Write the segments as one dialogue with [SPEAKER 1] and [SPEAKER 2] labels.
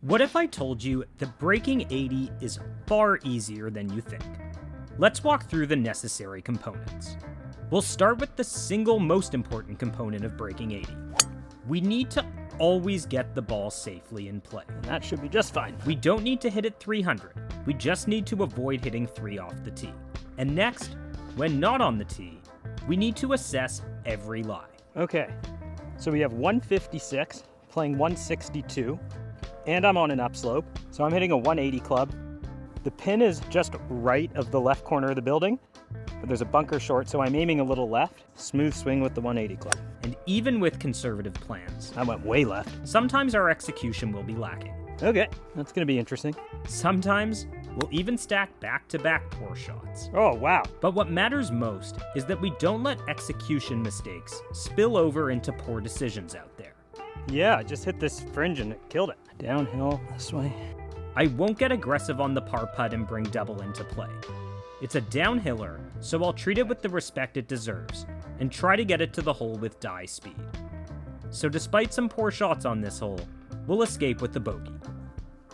[SPEAKER 1] What if I told you that breaking 80 is far easier than you think? Let's walk through the necessary components. We'll start with the single most important component of breaking 80. We need to always get the ball safely in play.
[SPEAKER 2] And that should be just fine.
[SPEAKER 1] We don't need to hit it 300. We just need to avoid hitting 3 off the tee. And next, when not on the tee, we need to assess every lie.
[SPEAKER 2] Okay, so we have 156 playing 162, and I'm on an upslope, so I'm hitting a 180 club. The pin is just right of the left corner of the building, but there's a bunker short, so I'm aiming a little left. Smooth swing with the 180 club.
[SPEAKER 1] And even with conservative plans,
[SPEAKER 2] I went way left.
[SPEAKER 1] sometimes our execution will be lacking.
[SPEAKER 2] Okay, that's gonna be interesting.
[SPEAKER 1] Sometimes we'll even stack back-to-back poor shots.
[SPEAKER 2] Oh, wow.
[SPEAKER 1] But what matters most is that we don't let execution mistakes spill over into poor decisions out there.
[SPEAKER 2] Yeah, I just hit this fringe and it killed it. Downhill this way.
[SPEAKER 1] I won't get aggressive on the par putt and bring double into play. It's a downhiller, so I'll treat it with the respect it deserves and try to get it to the hole with die speed. So despite some poor shots on this hole, we'll escape with the bogey.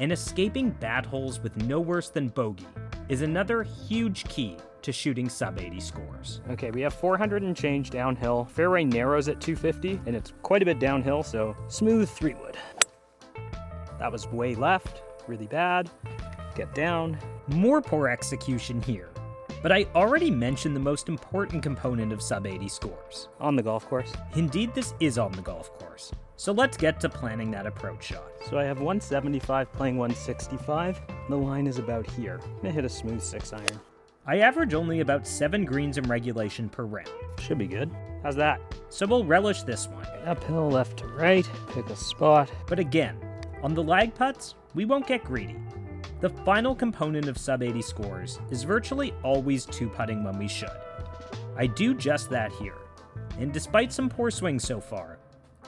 [SPEAKER 1] And escaping bad holes with no worse than bogey is another huge key to shooting sub-80 scores.
[SPEAKER 2] Okay, we have 400 and change downhill. Fairway narrows at 250, and it's quite a bit downhill, so smooth 3-wood. That was way left, really bad. Get down.
[SPEAKER 1] More poor execution here, but I already mentioned the most important component of sub-80 scores.
[SPEAKER 2] On the golf course.
[SPEAKER 1] Indeed, this is on the golf course, so let's get to planning that approach shot.
[SPEAKER 2] So I have 175 playing 165. The line is about here. I'm gonna hit a smooth 6-iron.
[SPEAKER 1] I average only about 7 greens in regulation per round,
[SPEAKER 2] Should be good. How's that?
[SPEAKER 1] so we'll relish this one.
[SPEAKER 2] Uphill, left to right. Pick a spot.
[SPEAKER 1] But again, on the lag putts, we won't get greedy. The final component of sub-80 scores is virtually always 2-putting when we should. I do just that here, and despite some poor swings so far,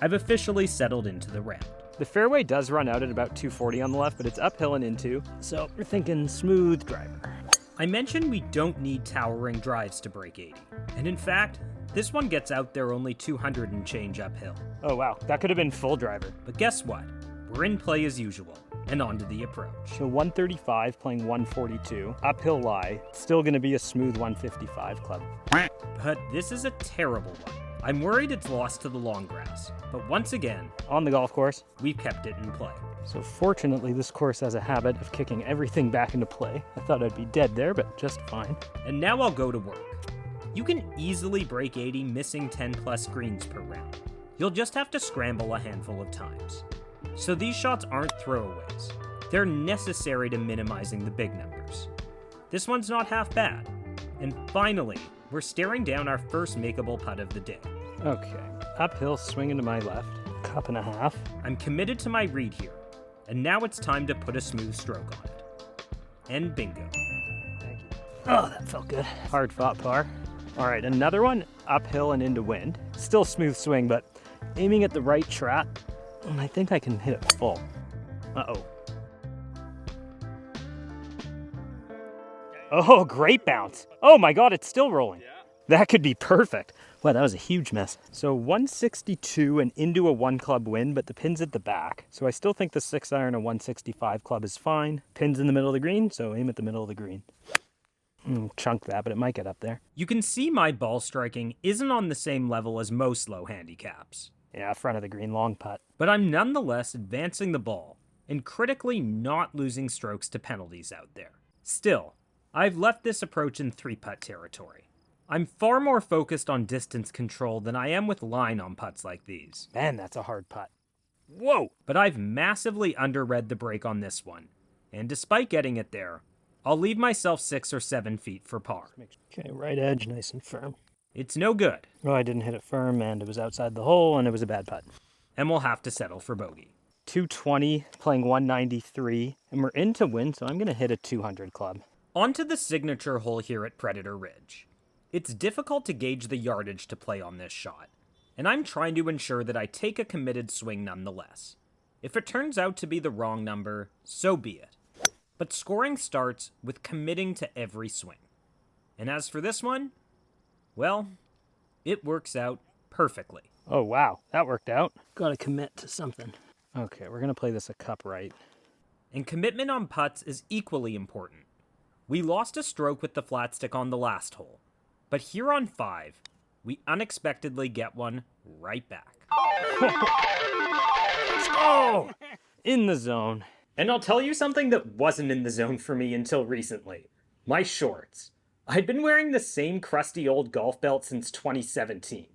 [SPEAKER 1] I've officially settled into the round.
[SPEAKER 2] The fairway does run out at about 240 on the left, but it's uphill and into, so we're thinking smooth driver.
[SPEAKER 1] I mentioned we don't need towering drives to break 80, and in fact, this one gets out there only 200 and change uphill.
[SPEAKER 2] Oh wow, that could have been full driver.
[SPEAKER 1] But guess what? We're in play as usual, and on to the approach.
[SPEAKER 2] So 135 playing 142, uphill lie, still gonna be a smooth 155 club.
[SPEAKER 1] But this is a terrible one. I'm worried it's lost to the long grass, but once again,
[SPEAKER 2] On the golf course.
[SPEAKER 1] we've kept it in play.
[SPEAKER 2] So fortunately, this course has a habit of kicking everything back into play. I thought I'd be dead there, but just fine.
[SPEAKER 1] And now I'll go to work. You can easily break 80 missing 10 plus greens per round. You'll just have to scramble a handful of times. So these shots aren't throwaways. They're necessary to minimizing the big numbers. This one's not half bad. And finally, we're staring down our first makeable putt of the day.
[SPEAKER 2] Okay, uphill, swinging to my left, cup and a half.
[SPEAKER 1] I'm committed to my read here, and now it's time to put a smooth stroke on it. And bingo.
[SPEAKER 2] Thank you. Oh, that felt good. Hard fought par. All right, another one, uphill and into wind. Still smooth swing, but aiming at the right trap, and I think I can hit it full. Uh-oh. Oh, great bounce. Oh my God, it's still rolling. That could be perfect. Wow, that was a huge miss. So 162 and into a 1-club win, but the pin's at the back. So I still think the 6-iron and 165 club is fine. Pin's in the middle of the green, so aim at the middle of the green. Chunk that, but it might get up there.
[SPEAKER 1] You can see my ball striking isn't on the same level as most low handicaps,
[SPEAKER 2] Yeah, front of the green, long putt.
[SPEAKER 1] but I'm nonetheless advancing the ball and critically not losing strokes to penalties out there. Still, I've left this approach in 3-putt territory. I'm far more focused on distance control than I am with line on putts like these.
[SPEAKER 2] Man, that's a hard putt.
[SPEAKER 1] Whoa! But I've massively underread the break on this one, and despite getting it there, I'll leave myself 6 or 7 feet for par.
[SPEAKER 2] Okay, right edge, nice and firm.
[SPEAKER 1] It's no good,
[SPEAKER 2] Oh, I didn't hit it firm, and it was outside the hole, and it was a bad putt.
[SPEAKER 1] and we'll have to settle for bogey.
[SPEAKER 2] 220, playing 193, and we're in to win, so I'm going to hit a 200 club.
[SPEAKER 1] On to the signature hole here at Predator Ridge. It's difficult to gauge the yardage to play on this shot, and I'm trying to ensure that I take a committed swing nonetheless. If it turns out to be the wrong number, so be it. But scoring starts with committing to every swing. And as for this one, well, it works out perfectly.
[SPEAKER 2] Oh, wow, that worked out. Got to commit to something. Okay, we're going to play this a cup right.
[SPEAKER 1] And commitment on putts is equally important. We lost a stroke with the flat stick on the last hole, but here on 5, we unexpectedly get one right back.
[SPEAKER 2] Oh! In the zone.
[SPEAKER 1] And I'll tell you something that wasn't in the zone for me until recently. My shorts. I'd been wearing the same crusty old golf belt since 2017.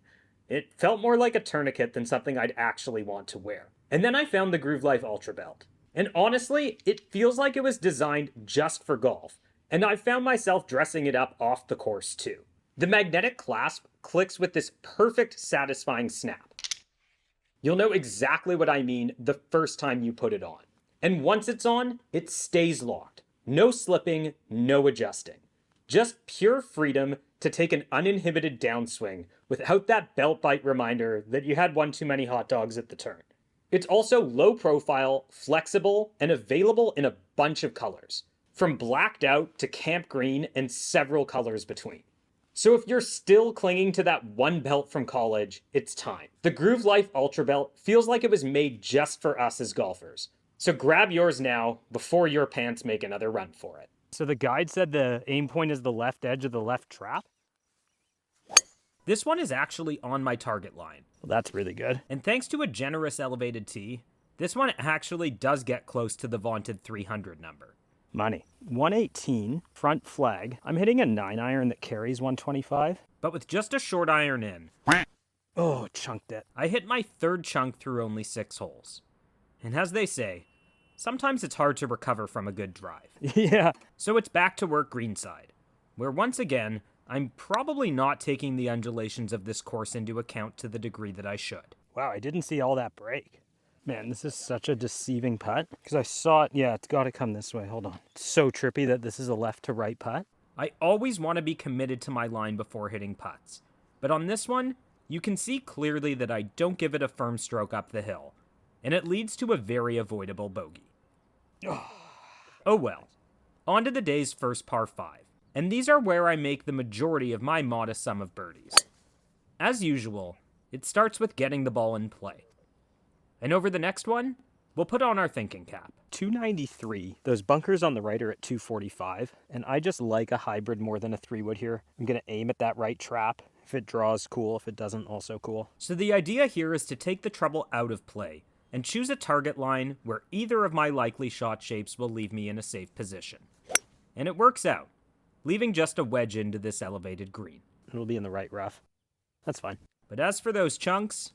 [SPEAKER 1] It felt more like a tourniquet than something I'd actually want to wear. And then I found the Groove Life Ultra Belt. And honestly, it feels like it was designed just for golf. And I found myself dressing it up off the course too. The magnetic clasp clicks with this perfect, satisfying snap. You'll know exactly what I mean the first time you put it on. And once it's on, it stays locked. No slipping, no adjusting. Just pure freedom to take an uninhibited downswing without that belt bite reminder that you had one too many hot dogs at the turn. It's also low profile, flexible, and available in a bunch of colors, from blacked out to camp green and several colors between. So if you're still clinging to that one belt from college, it's time. The Groove Life Ultra Belt feels like it was made just for us as golfers. So grab yours now before your pants make another run for it.
[SPEAKER 2] So the guide said the aim point is the left edge of the left trap?
[SPEAKER 1] This one is actually on my target line.
[SPEAKER 2] Well, that's really good.
[SPEAKER 1] And thanks to a generous elevated tee, this one actually does get close to the vaunted 300 number.
[SPEAKER 2] Money. 118, front flag. I'm hitting a 9-iron that carries 125.
[SPEAKER 1] But with just a short iron in,
[SPEAKER 2] Oh, chunked it.
[SPEAKER 1] I hit my third chunk through only 6 holes. And as they say, sometimes it's hard to recover from a good drive.
[SPEAKER 2] Yeah.
[SPEAKER 1] So it's back to work greenside, where once again, I'm probably not taking the undulations of this course into account to the degree that I should.
[SPEAKER 2] Wow, I didn't see all that break. Man, this is such a deceiving putt. Because I saw it, yeah, it's got to come this way. Hold on. It's so trippy that this is a left to right putt.
[SPEAKER 1] I always want to be committed to my line before hitting putts. But on this one, you can see clearly that I don't give it a firm stroke up the hill. And it leads to a very avoidable bogey. Oh well. On to the day's first par 5. And these are where I make the majority of my modest sum of birdies. As usual, it starts with getting the ball in play. And over the next one, we'll put on our thinking cap.
[SPEAKER 2] 293. Those bunkers on the right are at 245. And I just like a hybrid more than a 3-wood here. I'm going to aim at that right trap. If it draws, cool. If it doesn't, also cool.
[SPEAKER 1] So the idea here is to take the trouble out of play and choose a target line where either of my likely shot shapes will leave me in a safe position. And it works out, leaving just a wedge into this elevated green.
[SPEAKER 2] It'll be in the right rough. That's fine.
[SPEAKER 1] But as for those chunks,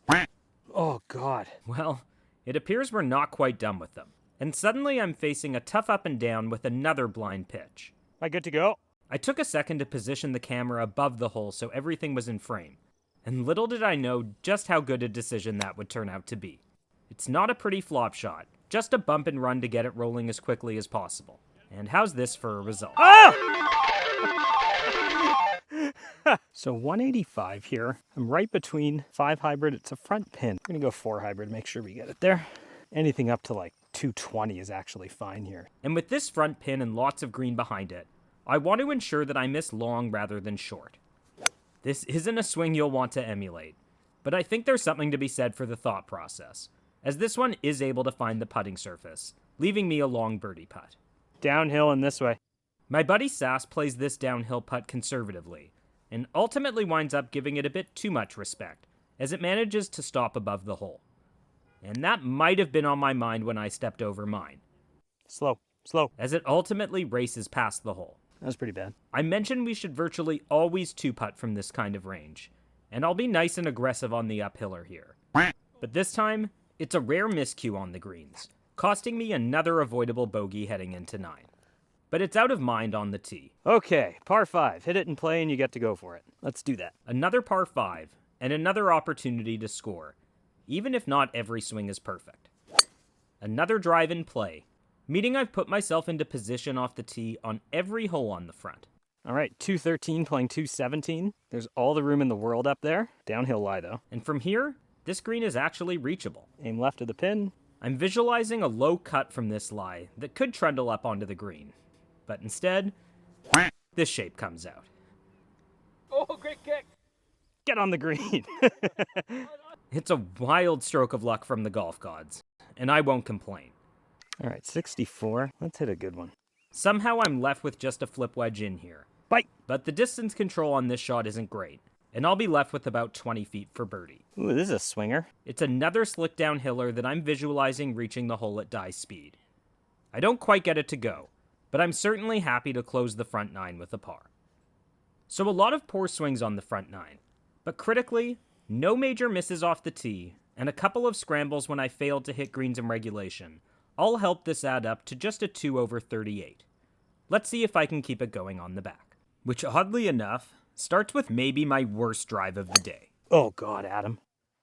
[SPEAKER 2] Oh, God.
[SPEAKER 1] well, it appears we're not quite done with them. And suddenly I'm facing a tough up and down with another blind pitch.
[SPEAKER 2] Am I good to go?
[SPEAKER 1] I took a second to position the camera above the hole so everything was in frame. And little did I know just how good a decision that would turn out to be. It's not a pretty flop shot, just a bump and run to get it rolling as quickly as possible. And how's this for a result?
[SPEAKER 2] So 185 here. I'm right between 5 hybrid. It's a front pin. We're going to go 4 hybrid, make sure we get it there. Anything up to like 220 is actually fine here.
[SPEAKER 1] And with this front pin and lots of green behind it, I want to ensure that I miss long rather than short. This isn't a swing you'll want to emulate, but I think there's something to be said for the thought process, as this one is able to find the putting surface, leaving me a long birdie putt.
[SPEAKER 2] Downhill and this way.
[SPEAKER 1] My buddy Sass plays this downhill putt conservatively, and ultimately winds up giving it a bit too much respect, as it manages to stop above the hole. And that might have been on my mind when I stepped over mine,
[SPEAKER 2] Slow, slow.
[SPEAKER 1] as it ultimately races past the hole.
[SPEAKER 2] That was pretty bad.
[SPEAKER 1] I mentioned we should virtually always two-putt from this kind of range, and I'll be nice and aggressive on the uphiller here. But this time, it's a rare miscue on the greens, costing me another avoidable bogey heading into 9. But it's out of mind on the tee.
[SPEAKER 2] Okay, par 5. Hit it in play and you get to go for it. Let's do that.
[SPEAKER 1] Another par 5, and another opportunity to score, even if not every swing is perfect. Another drive in play, meaning I've put myself into position off the tee on every hole on the front.
[SPEAKER 2] All right, 213 playing 217. There's all the room in the world up there. Downhill lie, though.
[SPEAKER 1] And from here, this green is actually reachable.
[SPEAKER 2] Aim left of the pin.
[SPEAKER 1] I'm visualizing a low cut from this lie that could trundle up onto the green. But instead, this shape comes out.
[SPEAKER 3] Oh, great kick.
[SPEAKER 2] Get on the green.
[SPEAKER 1] It's a wild stroke of luck from the golf gods, and I won't complain.
[SPEAKER 2] All right, 64. Let's hit a good one.
[SPEAKER 1] Somehow I'm left with just a flip wedge in here.
[SPEAKER 2] Bite!
[SPEAKER 1] But the distance control on this shot isn't great, and I'll be left with about 20 feet for birdie.
[SPEAKER 2] Ooh, this is a swinger.
[SPEAKER 1] It's another slick downhiller that I'm visualizing reaching the hole at die speed. I don't quite get it to go, but I'm certainly happy to close the front nine with a par. So a lot of poor swings on the front nine, but critically, no major misses off the tee, and a couple of scrambles when I failed to hit greens in regulation all helped this add up to just a 2 over 38. Let's see if I can keep it going on the back. Which, oddly enough, starts with maybe my worst drive of the day.
[SPEAKER 2] Oh, God, Adam.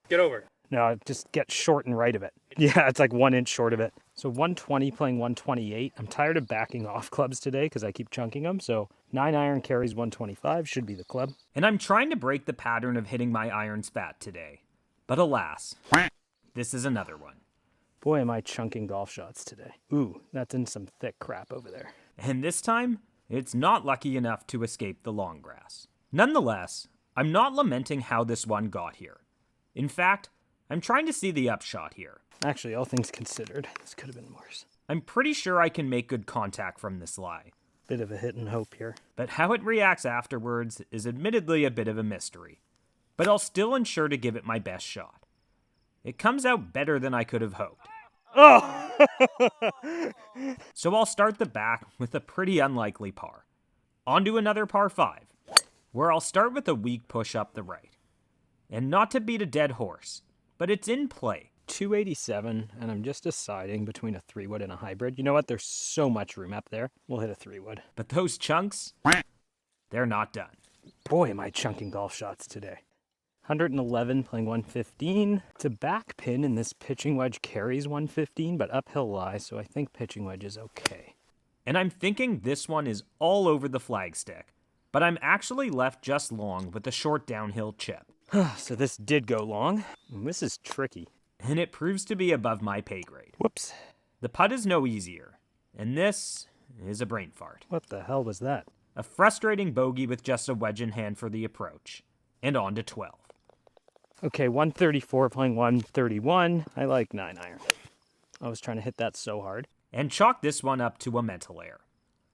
[SPEAKER 3] Get over.
[SPEAKER 2] No, just get short and right of it. Yeah, it's like 1 inch short of it. So 120 playing 128. I'm tired of backing off clubs today because I keep chunking them. So 9 iron carries 125 should be the club.
[SPEAKER 1] And I'm trying to break the pattern of hitting my irons fat today. But alas, this is another one.
[SPEAKER 2] Boy, am I chunking golf shots today. Ooh, that's in some thick crap over there.
[SPEAKER 1] And this time, it's not lucky enough to escape the long grass. Nonetheless, I'm not lamenting how this one got here. In fact, I'm trying to see the upshot here.
[SPEAKER 2] Actually, all things considered, this could have been worse.
[SPEAKER 1] I'm pretty sure I can make good contact from this lie.
[SPEAKER 2] Bit of a hit and hope here.
[SPEAKER 1] But how it reacts afterwards is admittedly a bit of a mystery. But I'll still ensure to give it my best shot. It comes out better than I could have hoped.
[SPEAKER 2] Oh!
[SPEAKER 1] So I'll start the back with a pretty unlikely par. On to another par 5, where I'll start with a weak push up the right. And not to beat a dead horse, but it's in play.
[SPEAKER 2] 287, and I'm just deciding between a 3-wood and a hybrid. You know what? There's so much room up there. We'll hit a 3-wood.
[SPEAKER 1] But those chunks, they're not done.
[SPEAKER 2] Boy, am I chunking golf shots today. 111 playing 115. It's a back pin, and this pitching wedge carries 115, but uphill lie, so I think pitching wedge is okay.
[SPEAKER 1] And I'm thinking this one is all over the flagstick, but I'm actually left just long with a short downhill chip.
[SPEAKER 2] So this did go long. This is tricky.
[SPEAKER 1] And it proves to be above my pay grade.
[SPEAKER 2] Whoops.
[SPEAKER 1] The putt is no easier, and this is a brain fart.
[SPEAKER 2] What the hell was that?
[SPEAKER 1] A frustrating bogey with just a wedge in hand for the approach. And on to 12.
[SPEAKER 2] Okay, 134 playing 131. I like 9 iron. I was trying to hit that so hard.
[SPEAKER 1] And chalk this one up to a mental error.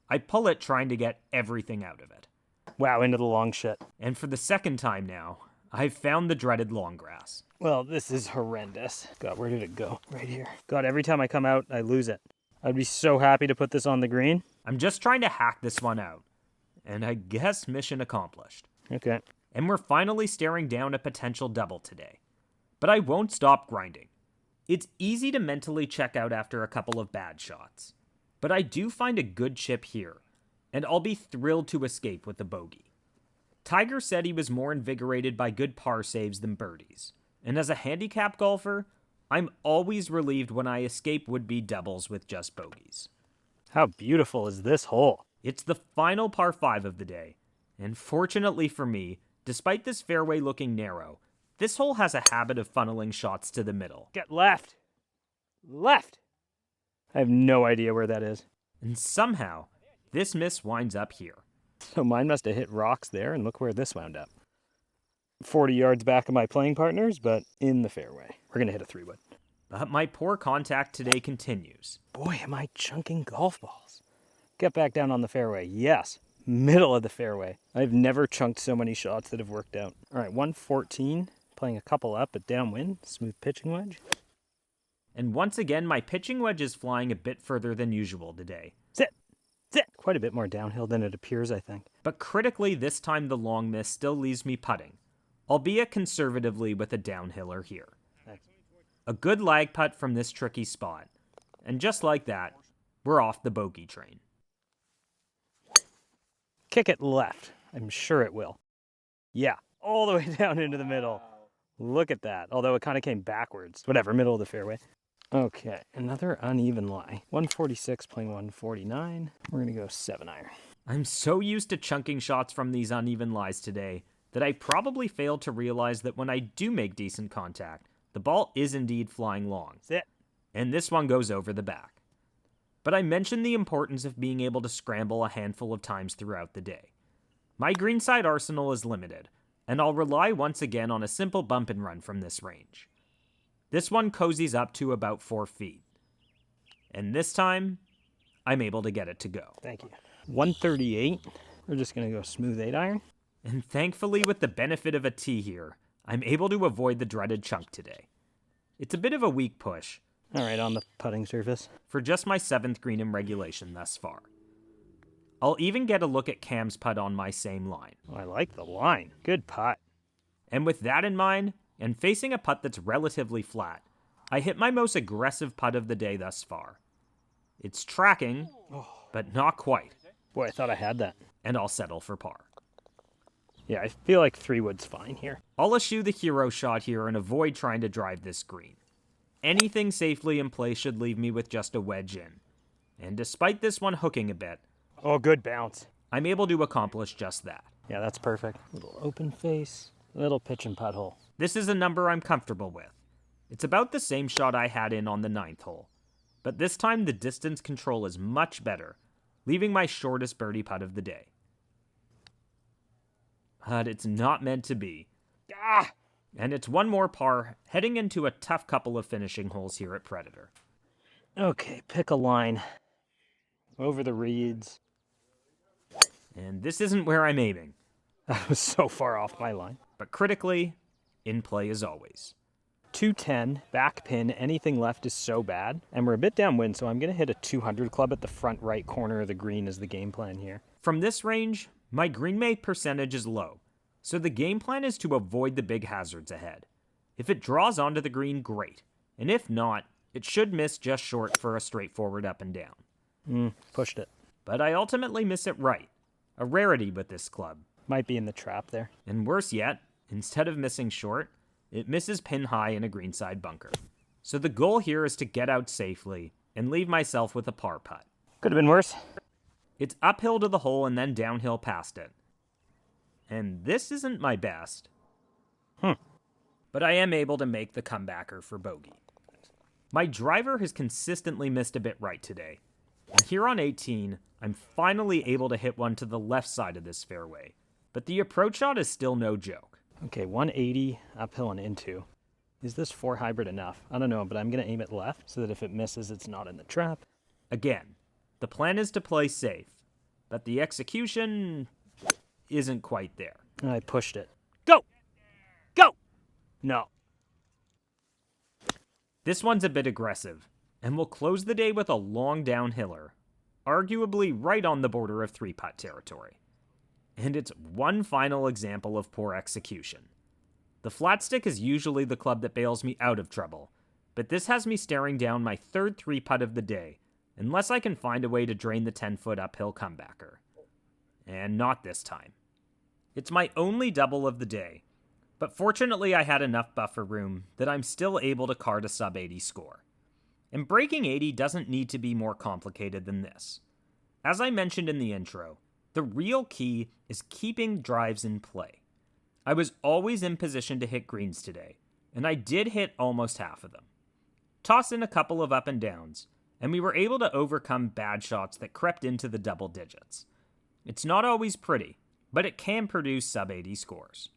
[SPEAKER 1] I pull it trying to get everything out of it.
[SPEAKER 2] Wow, into the long shit.
[SPEAKER 1] And for the second time now, I've found the dreaded long grass.
[SPEAKER 2] Well, this is horrendous. God, where did it go? Right here. God, every time I come out, I lose it. I'd be so happy to put this on the green.
[SPEAKER 1] I'm just trying to hack this one out. And I guess mission accomplished.
[SPEAKER 2] Okay.
[SPEAKER 1] And we're finally staring down a potential double today. But I won't stop grinding. It's easy to mentally check out after a couple of bad shots. But I do find a good chip here, and I'll be thrilled to escape with a bogey. Tiger said he was more invigorated by good par saves than birdies. And as a handicap golfer, I'm always relieved when I escape would-be doubles with just bogeys.
[SPEAKER 2] How beautiful is this hole?
[SPEAKER 1] It's the final par 5 of the day, and fortunately for me, despite this fairway looking narrow, this hole has a habit of funneling shots to the middle.
[SPEAKER 2] Get left. Left. I have no idea where that is.
[SPEAKER 1] And somehow, this miss winds up here.
[SPEAKER 2] So mine must have hit rocks there, and look where this wound up. 40 yards back of my playing partners, but in the fairway. We're going to hit a 3-wood.
[SPEAKER 1] But my poor contact today continues.
[SPEAKER 2] Boy, am I chunking golf balls. Get back down on the fairway. Yes. Middle of the fairway. I've never chunked so many shots that have worked out. All right, 114. Playing a couple up, but downwind. Smooth pitching wedge.
[SPEAKER 1] And once again, my pitching wedge is flying a bit further than usual today.
[SPEAKER 2] Sit. Sit. Quite a bit more downhill than it appears, I think.
[SPEAKER 1] But critically, this time the long miss still leaves me putting, albeit conservatively with a downhiller here.
[SPEAKER 2] Thanks.
[SPEAKER 1] A good lag putt from this tricky spot. And just like that, we're off the bogey train.
[SPEAKER 2] Kick it left. I'm sure it will. Yeah, all the way down into the middle. Look at that. Although it kind of came backwards. Whatever, middle of the fairway. Okay, another uneven lie. 146 playing 149. We're going to go 7 iron.
[SPEAKER 1] I'm so used to chunking shots from these uneven lies today that I probably failed to realize that when I do make decent contact, the ball is indeed flying long.
[SPEAKER 2] Sit.
[SPEAKER 1] And this one goes over the back. But I mentioned the importance of being able to scramble a handful of times throughout the day. My greenside arsenal is limited, and I'll rely once again on a simple bump and run from this range. This one cozies up to about 4 feet. And this time, I'm able to get it to go.
[SPEAKER 2] Thank you. 138. We're just going to go smooth 8-iron.
[SPEAKER 1] And thankfully, with the benefit of a tee here, I'm able to avoid the dreaded chunk today. It's a bit of a weak push.
[SPEAKER 2] All right, on the putting surface.
[SPEAKER 1] For just my 7th green in regulation thus far. I'll even get a look at Cam's putt on my same line.
[SPEAKER 2] Oh, I like the line. Good putt.
[SPEAKER 1] And with that in mind, and facing a putt that's relatively flat, I hit my most aggressive putt of the day thus far. It's tracking, but not quite,
[SPEAKER 2] Boy, I thought I had that.
[SPEAKER 1] and I'll settle for par.
[SPEAKER 2] Yeah, I feel like 3-wood's fine here.
[SPEAKER 1] I'll eschew the hero shot here and avoid trying to drive this green. Anything safely in play should leave me with just a wedge in. And despite this one hooking a bit,
[SPEAKER 2] Oh, good bounce.
[SPEAKER 1] I'm able to accomplish just that.
[SPEAKER 2] Yeah, that's perfect. Little open face, little pitch and putt hole.
[SPEAKER 1] This is a number I'm comfortable with. It's about the same shot I had in on the 9th hole, but this time the distance control is much better, leaving my shortest birdie putt of the day. But it's not meant to be. And it's one more par, heading into a tough couple of finishing holes here at Predator.
[SPEAKER 2] Okay, pick a line. Over the reeds.
[SPEAKER 1] And this isn't where I'm aiming,
[SPEAKER 2] That was so far off my line.
[SPEAKER 1] but critically, in play as always.
[SPEAKER 2] 210, back pin, anything left is so bad. And we're a bit downwind, so I'm going to hit a 200 club at the front right corner of the green as the game plan here.
[SPEAKER 1] From this range, my green make percentage is low, so the game plan is to avoid the big hazards ahead. If it draws onto the green, great, and if not, it should miss just short for a straightforward up and down.
[SPEAKER 2] Pushed it.
[SPEAKER 1] But I ultimately miss it right, a rarity with this club.
[SPEAKER 2] Might be in the trap there.
[SPEAKER 1] And worse yet, instead of missing short, it misses pin high in a greenside bunker. So the goal here is to get out safely and leave myself with a par putt.
[SPEAKER 2] Could have been worse.
[SPEAKER 1] It's uphill to the hole and then downhill past it. And this isn't my best. But I am able to make the comebacker for bogey. My driver has consistently missed a bit right today. And here on 18, I'm finally able to hit one to the left side of this fairway. But the approach shot is still no joke.
[SPEAKER 2] Okay, 180, uphill and into. Is this 4 hybrid enough? I don't know, but I'm going to aim it left so that if it misses, it's not in the trap.
[SPEAKER 1] Again, the plan is to play safe, but the execution isn't quite there.
[SPEAKER 2] I pushed it. Go! Go! No.
[SPEAKER 1] This one's a bit aggressive, and we'll close the day with a long downhiller, arguably right on the border of 3-putt territory. And it's one final example of poor execution. The flat stick is usually the club that bails me out of trouble, but this has me staring down my 3rd 3-putt of the day, unless I can find a way to drain the 10-foot uphill comebacker. And not this time. It's my only double of the day, but fortunately I had enough buffer room that I'm still able to card a sub-80 score. And breaking 80 doesn't need to be more complicated than this. As I mentioned in the intro, the real key is keeping drives in play. I was always in position to hit greens today, and I did hit almost half of them. Toss in a couple of up and downs, and we were able to overcome bad shots that crept into the double digits. It's not always pretty, but it can produce sub-80 scores.